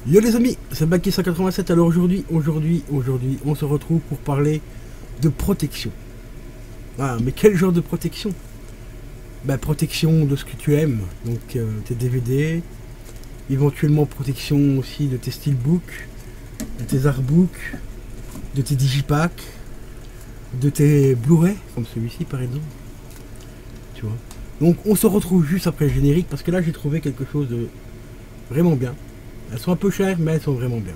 Yo les amis, c'est Baki 187. Alors aujourd'hui, on se retrouve pour parler de protection. Ah, mais quel genre de protection? Bah, protection de ce que tu aimes, donc tes DVD, éventuellement protection aussi de tes steelbooks, de tes artbooks, de tes digipacks, de tes Blu-ray, comme celui-ci par exemple. Tu vois. Donc on se retrouve juste après le générique parce que là j'ai trouvé quelque chose de vraiment bien. Elles sont un peu chères, mais elles sont vraiment bien.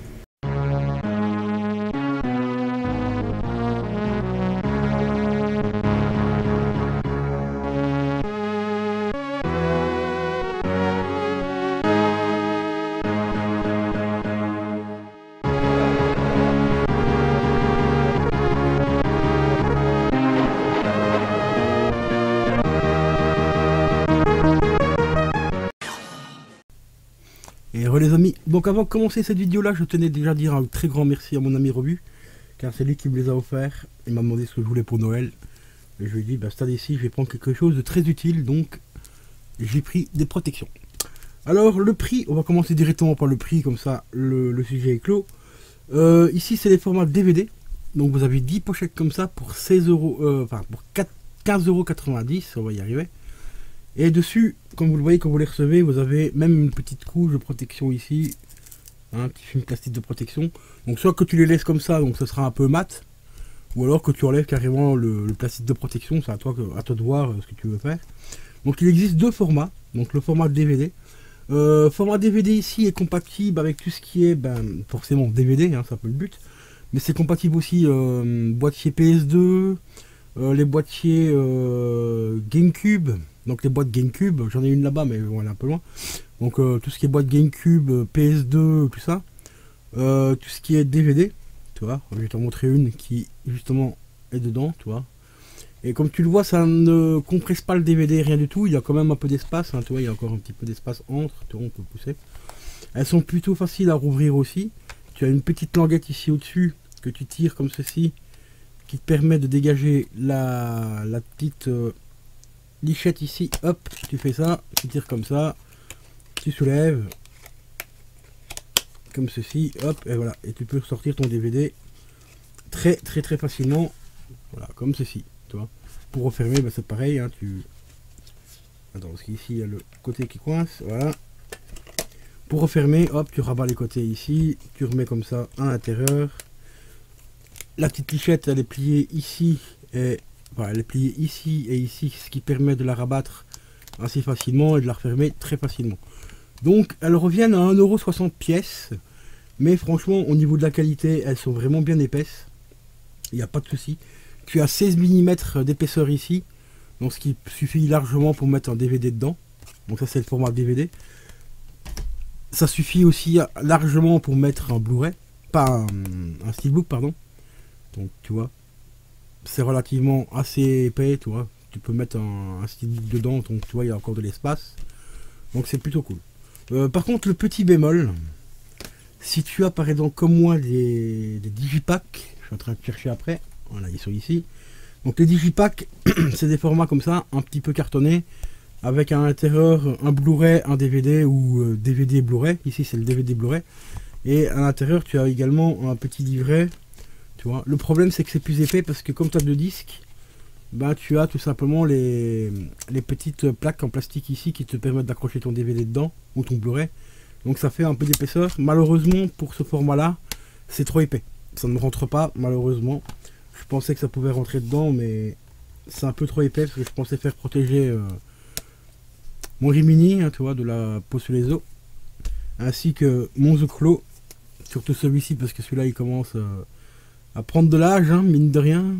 Et re les amis, donc avant de commencer cette vidéo là, je tenais déjà à dire un très grand merci à mon ami Robu, car c'est lui qui me les a offerts. Il m'a demandé ce que je voulais pour Noël. Et je lui ai dit, bah cette année-ci, je vais prendre quelque chose de très utile, donc j'ai pris des protections. Alors le prix, on va commencer directement par le prix, comme ça le sujet est clos. Ici c'est les formats DVD, donc vous avez 10 pochettes comme ça pour 16 euros, enfin pour 15,90 €, on va y arriver. Et dessus, comme vous le voyez, quand vous les recevez, vous avez même une petite couche de protection ici, un petit film plastique de protection. Donc soit que tu les laisses comme ça, donc ce sera un peu mat, ou alors que tu enlèves carrément le plastique de protection. C'est à toi de voir ce que tu veux faire. Donc il existe deux formats, donc le format DVD. Format DVD ici est compatible avec tout ce qui est, ben, forcément DVD, hein, c'est un peu le but, mais c'est compatible aussi boîtier PS2, les boîtiers GameCube. Donc les boîtes GameCube, j'en ai une là-bas, mais bon, elle est un peu loin. Donc tout ce qui est boîte GameCube, PS2, tout ça. Tout ce qui est DVD, tu vois. Je vais t'en montrer une qui justement est dedans, tu vois. Et comme tu le vois, ça ne compresse pas le DVD, rien du tout. Il y a quand même un peu d'espace, hein, tu vois. Il y a encore un petit peu d'espace entre, tu vois, on peut pousser. Elles sont plutôt faciles à rouvrir aussi. Tu as une petite languette ici au-dessus que tu tires comme ceci, qui te permet de dégager la petite lichette ici. Hop, tu fais ça, tu tires comme ça, tu soulèves comme ceci, hop, et voilà, et tu peux sortir ton DVD très facilement, voilà, comme ceci, tu vois. Pour refermer, bah, c'est pareil, hein, attends, parce qu'ici il y a le côté qui coince, voilà. Pour refermer, hop, tu rabats les côtés ici, tu remets comme ça à l'intérieur. La petite lichette, elle est pliée ici, et voilà, elle est pliée ici et ici, ce qui permet de la rabattre assez facilement et de la refermer très facilement. Donc elles reviennent à 1,60 € pièce, mais franchement au niveau de la qualité elles sont vraiment bien épaisses, il n'y a pas de souci. Tu as 16 mm d'épaisseur ici, donc ce qui suffit largement pour mettre un DVD dedans. Donc ça c'est le format DVD. Ça suffit aussi largement pour mettre un Blu-ray, pas un steelbook pardon. Donc tu vois, c'est relativement assez épais, tu vois. Tu peux mettre un steelbook dedans, donc tu vois il y a encore de l'espace. Donc c'est plutôt cool. Par contre le petit bémol, si tu as par exemple comme moi des digipacks, je suis en train de chercher après, voilà ils sont ici. Donc les digipacks c'est des formats comme ça, un petit peu cartonnés, avec à l'intérieur un Blu-ray, un DVD ou DVD Blu-ray. Ici c'est le DVD Blu-ray. Et à l'intérieur tu as également un petit livret. Tu vois. Le problème c'est que c'est plus épais parce que comme tu as deux disques, bah, tu as tout simplement les petites plaques en plastique ici qui te permettent d'accrocher ton DVD dedans ou ton Blu-ray. Donc ça fait un peu d'épaisseur. Malheureusement pour ce format là, c'est trop épais. Ça ne rentre pas malheureusement. Je pensais que ça pouvait rentrer dedans, mais c'est un peu trop épais parce que je pensais faire protéger mon Rimini, hein, tu vois, de la peau sur les os, ainsi que mon Zoclo, surtout celui-ci parce que celui-là il commence à prendre de l'âge, hein, mine de rien.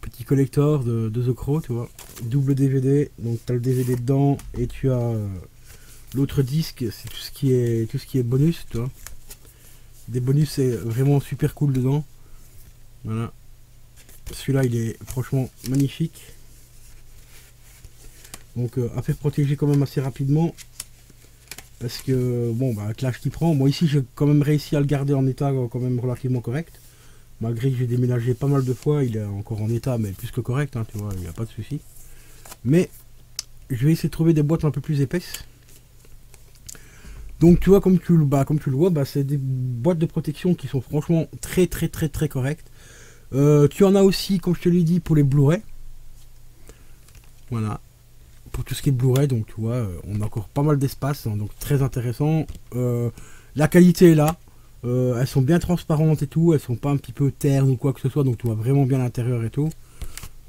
Petit collector de The Crow, tu vois. Double DVD, donc tu as le DVD dedans et tu as l'autre disque, c'est tout ce qui est bonus, tu vois. Des bonus, c'est vraiment super cool dedans. Voilà. Celui-là, il est franchement magnifique. Donc à faire protéger quand même assez rapidement. Parce que, bon, bah, avec l'âge qu'il prend, moi ici j'ai quand même réussi à le garder en état quand même relativement correct. Malgré que j'ai déménagé pas mal de fois, il est encore en état, mais plus que correct, hein, tu vois, il n'y a pas de souci. Mais je vais essayer de trouver des boîtes un peu plus épaisses. Donc tu vois, comme tu le vois, c'est des boîtes de protection qui sont franchement très correctes. Tu en as aussi, comme je te l'ai dit, pour les Blu-ray. Voilà. Pour tout ce qui est Blu-ray, donc tu vois, on a encore pas mal d'espace, hein, donc très intéressant. La qualité est là. Elles sont bien transparentes et tout, elles sont pas un petit peu ternes ou quoi que ce soit, donc tu vois vraiment bien l'intérieur et tout.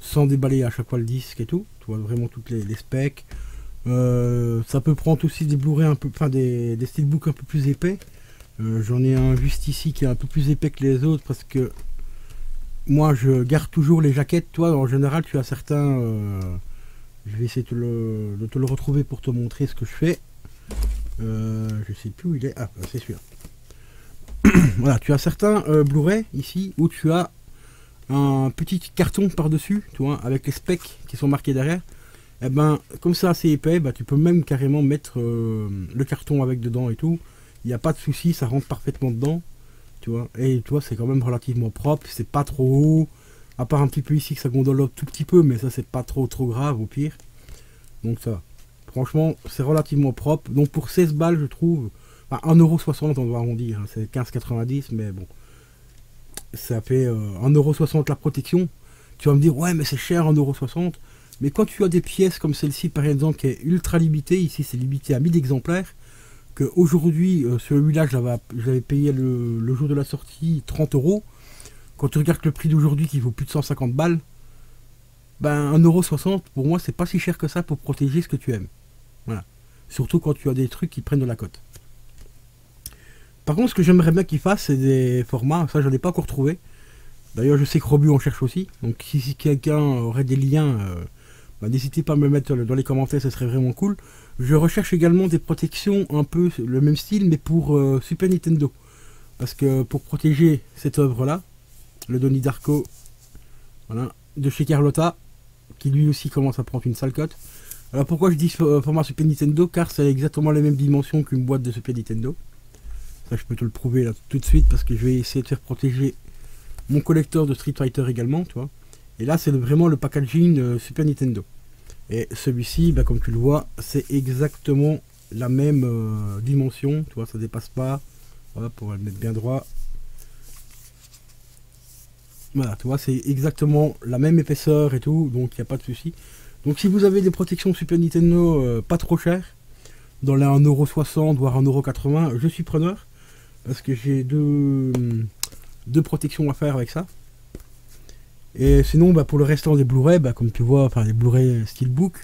Sans déballer à chaque fois le disque et tout. Tu vois vraiment toutes les specs. Ça peut prendre aussi des Blu-ray un peu, enfin des steelbooks un peu plus épais. J'en ai un juste ici qui est un peu plus épais que les autres parce que moi je garde toujours les jaquettes. Toi en général tu as certains, je vais essayer de te le retrouver pour te montrer ce que je fais. Je sais plus où il est. Ah, c'est celui-là. Voilà, tu as certains Blu-ray ici où tu as un petit carton par dessus, tu vois, avec les specs qui sont marqués derrière. Et ben comme c'est assez épais, tu peux même carrément mettre le carton avec dedans et tout. Il n'y a pas de souci, ça rentre parfaitement dedans, tu vois. Et tu vois, c'est quand même relativement propre, c'est pas trop haut, à part un petit peu ici que ça gondole un tout petit peu, mais ça c'est pas trop grave au pire. Donc ça, franchement, c'est relativement propre. Donc pour 16 balles, je trouve, enfin 1,60 €, on doit arrondir, hein, c'est 15,90 €, mais bon, ça fait 1,60 € la protection. Tu vas me dire, ouais, mais c'est cher 1,60 €. Mais quand tu as des pièces comme celle-ci, par exemple, qui est ultra limitée, ici c'est limité à 1000 exemplaires, que aujourd'hui, celui-là, je l'avais payé le jour de la sortie 30 €. Quand tu regardes le prix d'aujourd'hui qui vaut plus de 150 balles, 1,60 €, pour moi, c'est pas si cher que ça pour protéger ce que tu aimes. Voilà. Surtout quand tu as des trucs qui prennent de la cote. Par contre, ce que j'aimerais bien qu'ils fassent, c'est des formats, ça, je n'en ai pas encore trouvé. D'ailleurs, je sais que Robu en cherche aussi. Donc, si quelqu'un aurait des liens, n'hésitez pas à me le mettre dans les commentaires, ce serait vraiment cool. Je recherche également des protections un peu le même style, mais pour Super Nintendo. Parce que pour protéger cette œuvre-là, le Donnie Darko, voilà, de chez Carlotta, qui lui aussi commence à prendre une sale cote. Alors pourquoi je dis format Super Nintendo? Car c'est exactement les mêmes dimensions qu'une boîte de Super Nintendo. Ça, je peux te le prouver là tout de suite, parce que je vais essayer de faire protéger mon collecteur de Street Fighter également, tu vois. Et là, c'est vraiment le packaging Super Nintendo. Et celui-ci, comme tu le vois, c'est exactement la même dimension, tu vois, ça dépasse pas. Voilà, pour le mettre bien droit. Voilà, tu vois, c'est exactement la même épaisseur et tout, donc il n'y a pas de souci. Donc si vous avez des protections Super Nintendo pas trop chères, dans les 1,60 €, voire 1,80 €, je suis preneur. Parce que j'ai deux protections à faire avec ça. Et sinon, pour le restant des Blu-ray, comme tu vois, enfin les Blu-ray Steelbook,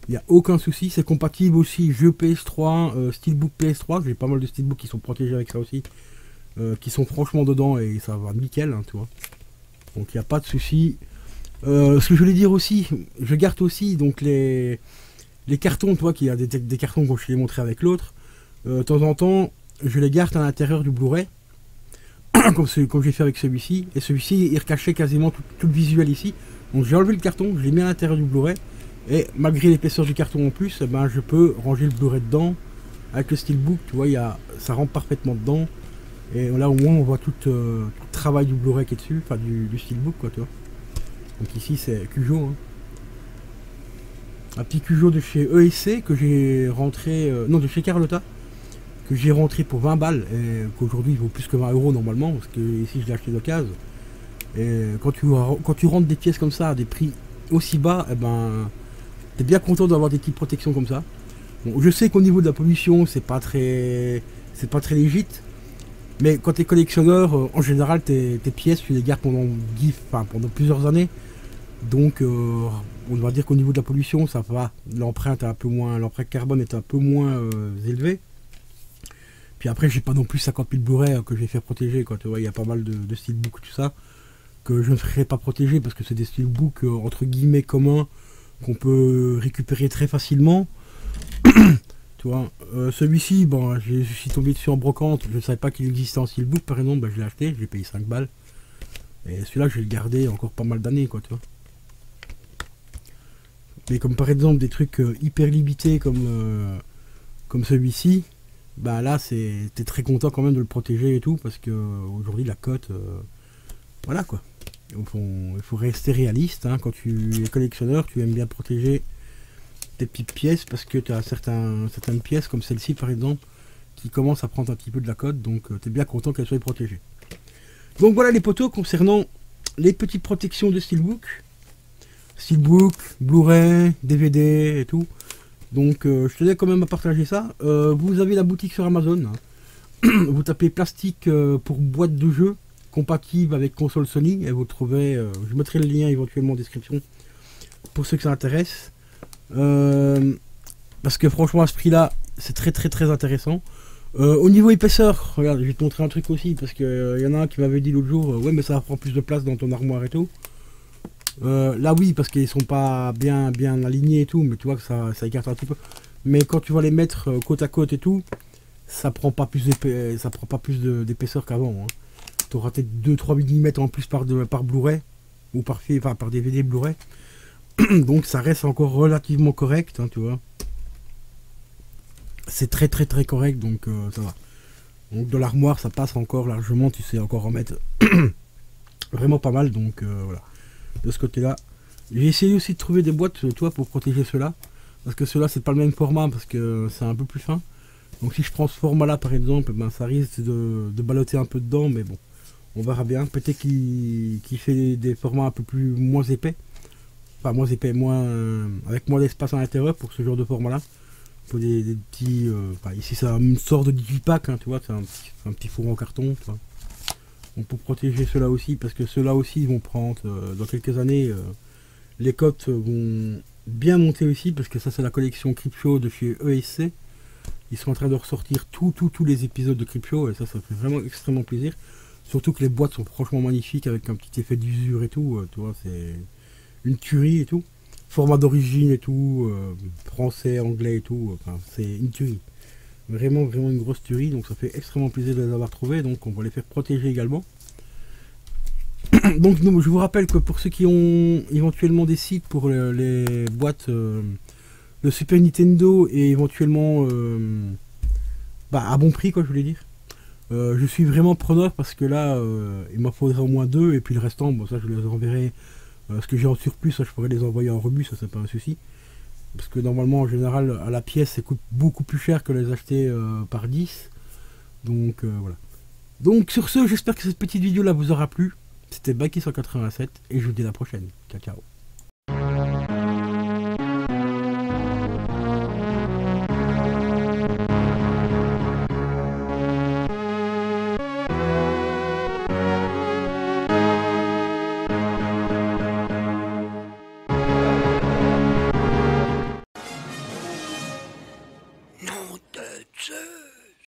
il n'y a aucun souci. C'est compatible aussi jeu PS3, Steelbook PS3. J'ai pas mal de Steelbook qui sont protégés avec ça aussi. Qui sont franchement dedans et ça va nickel, hein, tu vois. Donc il n'y a pas de souci. Ce que je voulais dire aussi, je garde aussi donc les cartons, tu vois, qu'il y a des cartons que je t'ai montré avec l'autre. De temps en temps, je les garde à l'intérieur du Blu-ray. comme j'ai fait avec celui-ci, et celui-ci il recachait quasiment tout le visuel ici, donc j'ai enlevé le carton, je l'ai mis à l'intérieur du Blu-ray, et malgré l'épaisseur du carton en plus, je peux ranger le Blu-ray dedans, avec le Steelbook, tu vois, ça rentre parfaitement dedans, et là au moins on voit tout le travail du Blu-ray qui est dessus, enfin du Steelbook, quoi, tu vois. Donc ici c'est Cujo, hein. Un petit Cujo de chez ESC que j'ai rentré, non, de chez Carlotta, que j'ai rentré pour 20 balles et qu'aujourd'hui il vaut plus que 20 € normalement, parce que ici je l'ai acheté d'occasion. Et quand tu rentres des pièces comme ça à des prix aussi bas, t'es bien content d'avoir des petites protections comme ça. Bon, je sais qu'au niveau de la pollution c'est pas très légit, mais quand t'es collectionneur, en général tes pièces tu les gardes pendant plusieurs années. Donc on va dire qu'au niveau de la pollution ça va, l'empreinte carbone est un peu moins élevée. Puis après, j'ai pas non plus 50 000 Blu-ray que je vais faire protéger, quoi. Tu vois, il y a pas mal de steelbooks, tout ça, que je ne ferai pas protéger parce que c'est des steelbooks entre guillemets communs qu'on peut récupérer très facilement. Tu vois, celui-ci, je suis tombé dessus en brocante, je ne savais pas qu'il existait en steelbook, par exemple, je l'ai acheté, j'ai payé 5 balles. Et celui-là, je vais le garder encore pas mal d'années, quoi, tu vois. Mais comme par exemple des trucs hyper limités comme celui-ci, là t'es très content quand même de le protéger et tout, parce que aujourd'hui la cote, voilà quoi. Il faut rester réaliste, hein. Quand tu es collectionneur, tu aimes bien protéger tes petites pièces, parce que tu as certaines pièces comme celle-ci par exemple qui commence à prendre un petit peu de la cote, donc tu es bien content qu'elle soit protégée. Donc voilà les potos concernant les petites protections de Steelbook, Blu-ray, DVD et tout. Donc je tenais quand même à partager ça. Vous avez la boutique sur Amazon. Vous tapez plastique pour boîte de jeu compatible avec console Sony et vous trouvez, je mettrai le lien éventuellement en description pour ceux que ça intéresse. Parce que franchement à ce prix là c'est très intéressant. Au niveau épaisseur, regarde, je vais te montrer un truc aussi parce que y en a un qui m'avait dit l'autre jour, ouais mais ça va prendre plus de place dans ton armoire et tout. Là oui parce qu'ils sont pas bien alignés et tout, mais tu vois que ça écarte un petit peu. Mais quand tu vas les mettre côte à côte et tout, ça prend pas plus d'épaisseur qu'avant. Hein. Tu auras peut-être 2-3 mm en plus par Blu-ray ou par DVD Blu-ray. Donc ça reste encore relativement correct, hein, tu vois. C'est très correct, donc ça va. Donc de l'armoire ça passe encore largement, tu sais encore en mettre vraiment pas mal, donc voilà. De ce côté là j'ai essayé aussi de trouver des boîtes, tu vois, pour protéger ceux-là, parce que ceux-là c'est pas le même format, parce que c'est un peu plus fin. Donc si je prends ce format là par exemple, ben, ça risque de balloter un peu dedans, mais bon, on verra bien. Peut-être qu'il fait des formats un peu moins épais, enfin moins épais, avec moins d'espace à l'intérieur pour ce genre de format là. Pour des petits, ici c'est une sorte de digipack, hein, tu vois, c'est un petit four en carton, tu vois. Donc pour protéger ceux-là aussi, parce que ceux-là aussi ils vont prendre, dans quelques années, les cotes vont bien monter aussi, parce que ça c'est la collection Creepshow de chez ESC. Ils sont en train de ressortir tous les épisodes de Creepshow, et ça fait vraiment extrêmement plaisir. Surtout que les boîtes sont franchement magnifiques, avec un petit effet d'usure et tout, tu vois, c'est une tuerie et tout. Format d'origine et tout, français, anglais et tout, enfin, c'est une tuerie. Vraiment une grosse tuerie, donc ça fait extrêmement plaisir de les avoir trouvés, donc on va les faire protéger également. Donc je vous rappelle que pour ceux qui ont éventuellement des sites pour les boîtes de Super Nintendo et éventuellement à bon prix, quoi, je voulais dire. Je suis vraiment preneur parce que là, il m'en faudrait au moins 2 et puis le restant, bon ça je les enverrai. Ce que j'ai en surplus, ça je pourrais les envoyer en rebut, ça c'est pas un souci. Parce que normalement en général à la pièce ça coûte beaucoup plus cher que les acheter par 10. Donc voilà. Donc sur ce, j'espère que cette petite vidéo là vous aura plu. C'était Baki187 et je vous dis à la prochaine. Ciao ciao.